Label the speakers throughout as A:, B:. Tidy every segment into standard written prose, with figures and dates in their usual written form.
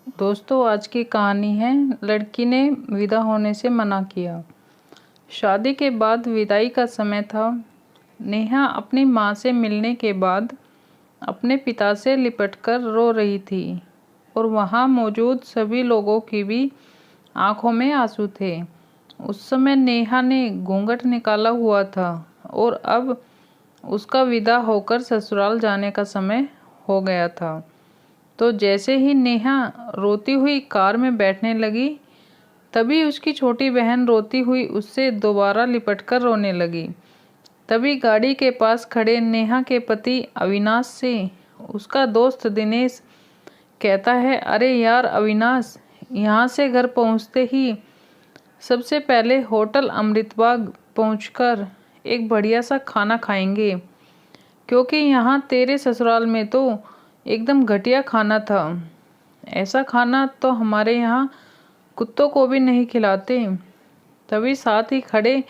A: दोस्तों, आज की कहानी है लड़की ने विदा होने से मना किया। शादी के बाद विदाई का समय था। नेहा अपनी माँ से मिलने के बाद अपने पिता से लिपटकर रो रही थी और वहाँ मौजूद सभी लोगों की भी आंखों में आंसू थे। उस समय नेहा ने घूंघट निकाला हुआ था और अब उसका विदा होकर ससुराल जाने का समय हो गया था। तो जैसे ही नेहा रोती हुई कार में बैठने लगी, तभी उसकी छोटी बहन रोती हुई उससे दोबारा लिपटकर रोने लगी। तभी गाड़ी के पास खड़े नेहा के पति अविनाश से उसका दोस्त दिनेश कहता है, अरे यार अविनाश, यहाँ से घर पहुँचते ही सबसे पहले होटल अमृतबाग पहुँचकर एक बढ़िया सा खाना खाएंगे, क्योंकि यहाँ तेरे ससुराल में तो एकदम घटिया खाना था। ऐसा खाना तो हमारे यहाँ कुत्तों को भी नहीं खिलाते। तभी साथ ही खड़े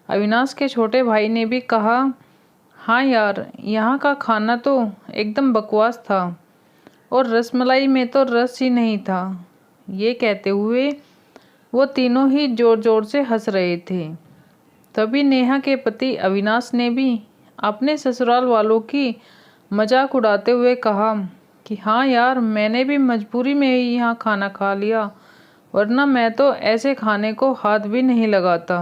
A: अविनाश के छोटे भाई ने भी कहा, हाँ यार, यहाँ का खाना तो एकदम बकवास था और रसमलाई में तो रस ही नहीं था। ये कहते हुए वो तीनों ही जोर जोर से हंस रहे थे। तभी नेहा के पति अविनाश ने भी अपने ससुराल वालों की मजाक उड़ाते हुए कहा कि हाँ यार, मैंने भी मजबूरी में ही यहाँ खाना खा लिया, वरना मैं तो ऐसे खाने को हाथ भी नहीं लगाता।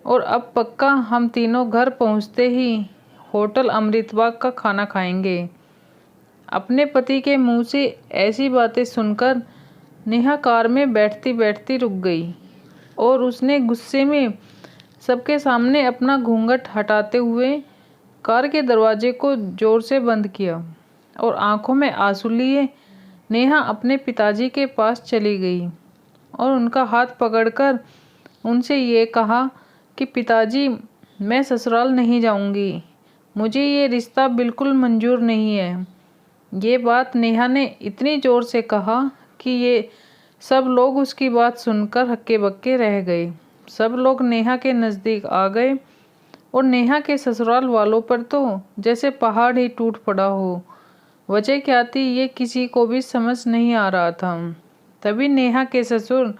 A: और अब पक्का हम तीनों घर पहुँचते ही होटल अमृतबाग का खाना खाएंगे। अपने पति के मुंह से ऐसी बातें सुनकर नेहा कार में बैठती बैठती रुक गई और उसने गुस्से में सबके सामने अपना घूंघट हटाते हुए कार के दरवाजे को जोर से बंद किया और आंखों में आंसू लिए नेहा अपने पिताजी के पास चली गई और उनका हाथ पकड़कर उनसे ये कहा कि पिताजी, मैं ससुराल नहीं जाऊंगी, मुझे ये रिश्ता बिल्कुल मंजूर नहीं है। ये बात नेहा ने इतनी ज़ोर से कहा कि ये सब लोग उसकी बात सुनकर हक्के बक्के रह गए। सब लोग नेहा के नज़दीक आ गए और नेहा के ससुराल वालों पर तो जैसे पहाड़ ही टूट पड़ा हो। वजह क्या थी ये किसी को भी समझ नहीं आ रहा था। तभी नेहा के ससुर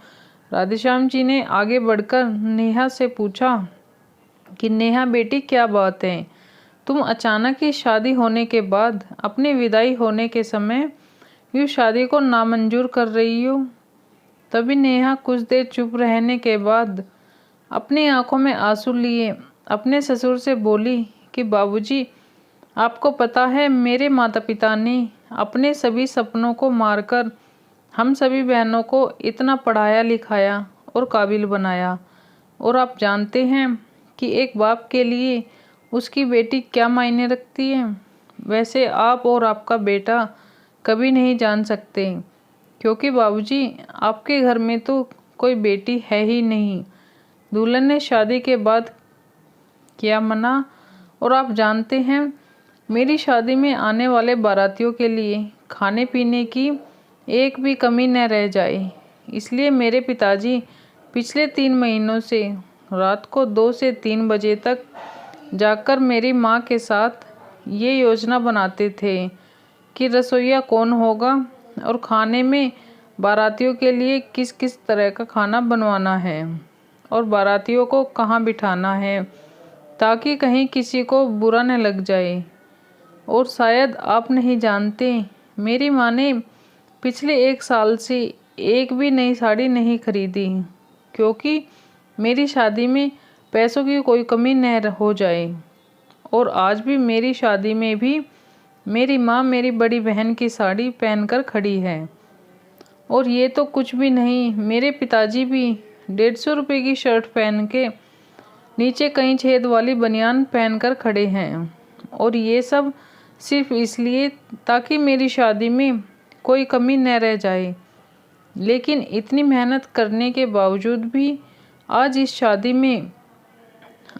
A: राधेश्याम जी ने आगे बढ़कर नेहा से पूछा कि नेहा बेटी, क्या बात है, तुम अचानक ही शादी होने के बाद अपनी विदाई होने के समय यूँ शादी को नामंजूर कर रही हो। तभी नेहा कुछ देर चुप रहने के बाद अपनी आंखों में आंसू लिए अपने ससुर से बोली कि बाबूजी, आपको पता है मेरे माता पिता ने अपने सभी सपनों को मारकर हम सभी बहनों को इतना पढ़ाया लिखाया और काबिल बनाया, और आप जानते हैं कि एक बाप के लिए उसकी बेटी क्या मायने रखती है। वैसे आप और आपका बेटा कभी नहीं जान सकते, क्योंकि बाबूजी, आपके घर में तो कोई बेटी है ही नहीं। दुल्हन ने शादी के बाद किया मना, और आप जानते हैं मेरी शादी में आने वाले बारातियों के लिए खाने पीने की एक भी कमी न रह जाए। इसलिए मेरे पिताजी पिछले 3 महीनों से रात को 2 से 3 बजे तक जाकर मेरी माँ के साथ ये योजना बनाते थे कि रसोइया कौन होगा और खाने में बारातियों के लिए किस किस तरह का खाना बनवाना है और बारातियों को कहाँ बिठाना है, ताकि कहीं किसी को बुरा न लग जाए। और शायद आप नहीं जानते, मेरी माँ ने पिछले 1 साल से एक भी नई साड़ी नहीं खरीदी, क्योंकि मेरी शादी में पैसों की कोई कमी न हो जाए। और आज भी मेरी शादी में भी मेरी माँ मेरी बड़ी बहन की साड़ी पहनकर खड़ी है। और ये तो कुछ भी नहीं, मेरे पिताजी भी 150 रुपये की शर्ट पहन के नीचे कई छेद वाली बनियान पहनकर खड़े हैं। और ये सब सिर्फ इसलिए ताकि मेरी शादी में कोई कमी न रह जाए। लेकिन इतनी मेहनत करने के बावजूद भी आज इस शादी में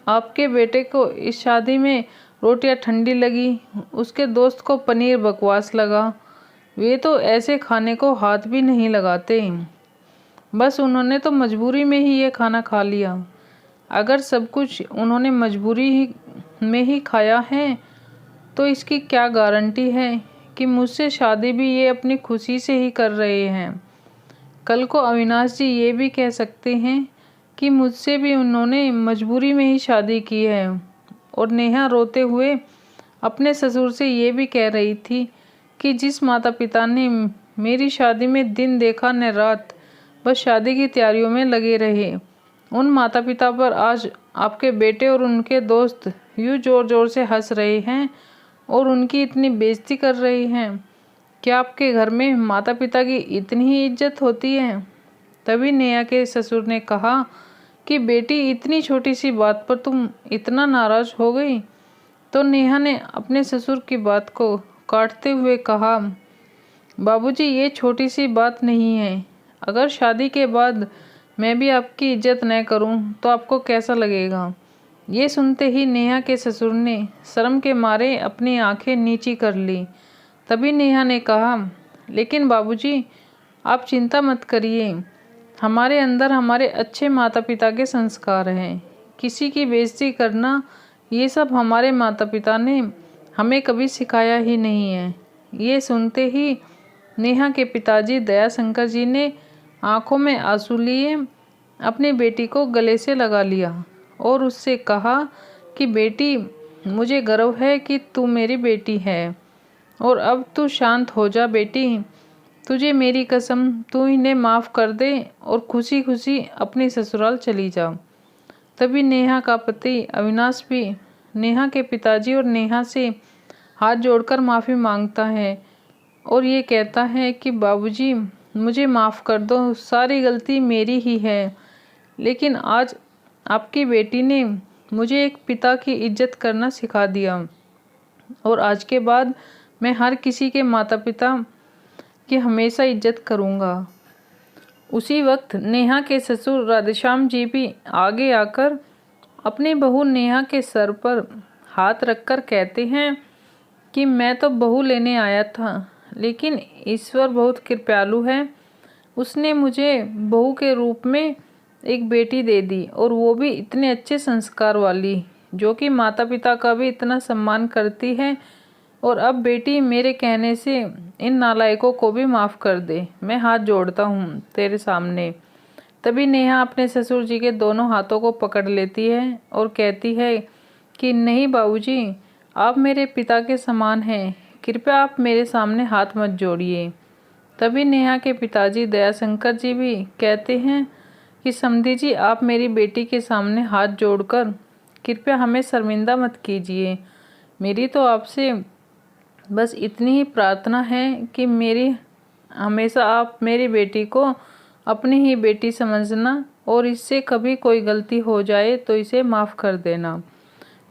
A: आपके बेटे को इस शादी में रोटियां ठंडी लगी, उसके दोस्त को पनीर बकवास लगा। वे तो ऐसे खाने को हाथ भी नहीं लगाते, बस उन्होंने तो मजबूरी में ही ये खाना खा लिया। अगर सब कुछ उन्होंने मजबूरी में ही खाया है तो इसकी क्या गारंटी है कि मुझसे शादी भी ये अपनी खुशी से ही कर रहे हैं। कल को अविनाश जी ये भी कह सकते हैं कि मुझसे भी उन्होंने मजबूरी में ही शादी की है। और नेहा रोते हुए अपने ससुर से ये भी कह रही थी कि जिस माता पिता ने मेरी शादी में दिन देखा न रात, बस शादी की तैयारियों में लगे रहे, उन माता पिता पर आज आपके बेटे और उनके दोस्त यूँ जोर जोर से हंस रहे हैं और उनकी इतनी बेइज्जती कर रहे हैं। क्या आपके घर में माता पिता की इतनी ही इज्जत होती है? तभी नेहा के ससुर ने कहा कि बेटी, इतनी छोटी सी बात पर तुम इतना नाराज हो गई? तो नेहा ने अपने ससुर की बात को काटते हुए कहा, बाबूजी, ये छोटी सी बात नहीं है। अगर शादी के बाद मैं भी आपकी इज्जत न करूं तो आपको कैसा लगेगा? ये सुनते ही नेहा के ससुर ने शर्म के मारे अपनी आंखें नीची कर ली। तभी नेहा ने कहा, लेकिन बाबूजी, आप चिंता मत करिए। हमारे अंदर हमारे अच्छे माता पिता के संस्कार हैं। किसी की बेइज्जती करना, ये सब हमारे माता पिता ने हमें कभी सिखाया ही नहीं है। ये सुनते ही नेहा के पिताजी दयाशंकर जी ने आंखों में आंसू लिए अपनी बेटी को गले से लगा लिया और उससे कहा कि बेटी, मुझे गर्व है कि तू मेरी बेटी है और अब तू शांत हो जा बेटी। तुझे मेरी कसम, तू इन्हें माफ़ कर दे और खुशी खुशी अपने ससुराल चली जा। तभी नेहा का पति अविनाश भी नेहा के पिताजी और नेहा से हाथ जोड़कर माफ़ी मांगता है और ये कहता है कि बाबूजी, मुझे माफ़ कर दो, सारी गलती मेरी ही है। लेकिन आज आपकी बेटी ने मुझे एक पिता की इज्जत करना सिखा दिया और आज के बाद मैं हर किसी के माता पिता की हमेशा इज्जत करूँगा। उसी वक्त नेहा के ससुर राधेश्याम जी भी आगे आकर अपनी बहू नेहा के सर पर हाथ रखकर कहते हैं कि मैं तो बहू लेने आया था, लेकिन ईश्वर बहुत कृपालु है। उसने मुझे बहू के रूप में एक बेटी दे दी और वो भी इतने अच्छे संस्कार वाली, जो कि माता पिता का भी इतना सम्मान करती है। और अब बेटी, मेरे कहने से इन नालायकों को भी माफ़ कर दे। मैं हाथ जोड़ता हूँ तेरे सामने। तभी नेहा अपने ससुर जी के दोनों हाथों को पकड़ लेती है और कहती है कि नहीं बाबूजी, आप मेरे पिता के समान हैं, कृपया आप मेरे सामने हाथ मत जोड़िए। तभी नेहा के पिताजी दयाशंकर जी भी कहते हैं कि समधी जी, आप मेरी बेटी के सामने हाथ जोड़कर कृपया हमें शर्मिंदा मत कीजिए। मेरी तो आपसे बस इतनी ही प्रार्थना है कि हमेशा आप मेरी बेटी को अपनी ही बेटी समझना और इससे कभी कोई गलती हो जाए तो इसे माफ़ कर देना।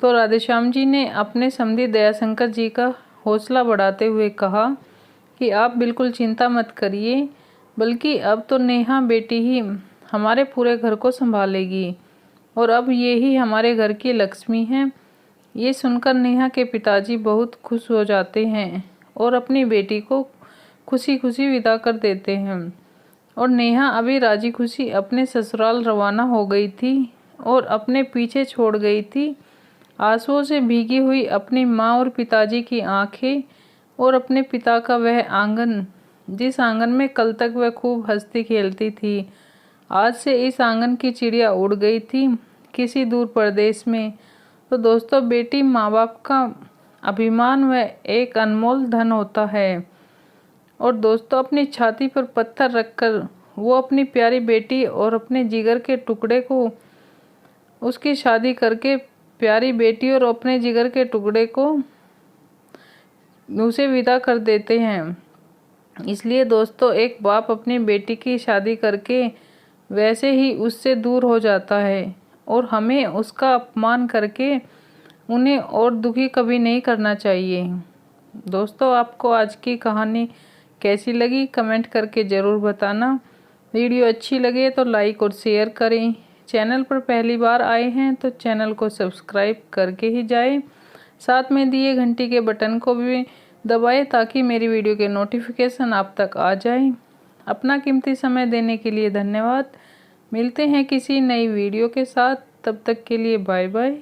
A: तो राधेश्याम जी ने अपने समधी दयाशंकर जी का हौसला बढ़ाते हुए कहा कि आप बिल्कुल चिंता मत करिए, बल्कि अब तो नेहा बेटी ही हमारे पूरे घर को संभालेगी और अब ये ही हमारे घर की लक्ष्मी है। ये सुनकर नेहा के पिताजी बहुत खुश हो जाते हैं और अपनी बेटी को खुशी खुशी विदा कर देते हैं। और नेहा अभी राजी खुशी अपने ससुराल रवाना हो गई थी और अपने पीछे छोड़ गई थी आंसुओं से भीगी हुई अपनी माँ और पिताजी की आंखें और अपने पिता का वह आंगन, जिस आंगन में कल तक वह खूब हंसती खेलती थी। आज से इस आंगन की चिड़िया उड़ गई थी किसी दूर प्रदेश में। तो दोस्तों, बेटी माँ बाप का अभिमान व एक अनमोल धन होता है। और दोस्तों, अपनी छाती पर पत्थर रखकर वो अपनी प्यारी बेटी और अपने जिगर के टुकड़े को, उसकी शादी करके प्यारी बेटी और अपने जिगर के टुकड़े को उसे विदा कर देते हैं। इसलिए दोस्तों, एक बाप अपनी बेटी की शादी करके वैसे ही उससे दूर हो जाता है और हमें उसका अपमान करके उन्हें और दुखी कभी नहीं करना चाहिए। दोस्तों, आपको आज की कहानी कैसी लगी कमेंट करके ज़रूर बताना। वीडियो अच्छी लगे तो लाइक और शेयर करें। चैनल पर पहली बार आए हैं तो चैनल को सब्सक्राइब करके ही जाएं। साथ में दिए घंटी के बटन को भी दबाएं ताकि मेरी वीडियो के नोटिफिकेशन आप तक आ जाए। अपना कीमती समय देने के लिए धन्यवाद। मिलते हैं किसी नई वीडियो के साथ, तब तक के लिए बाय बाय।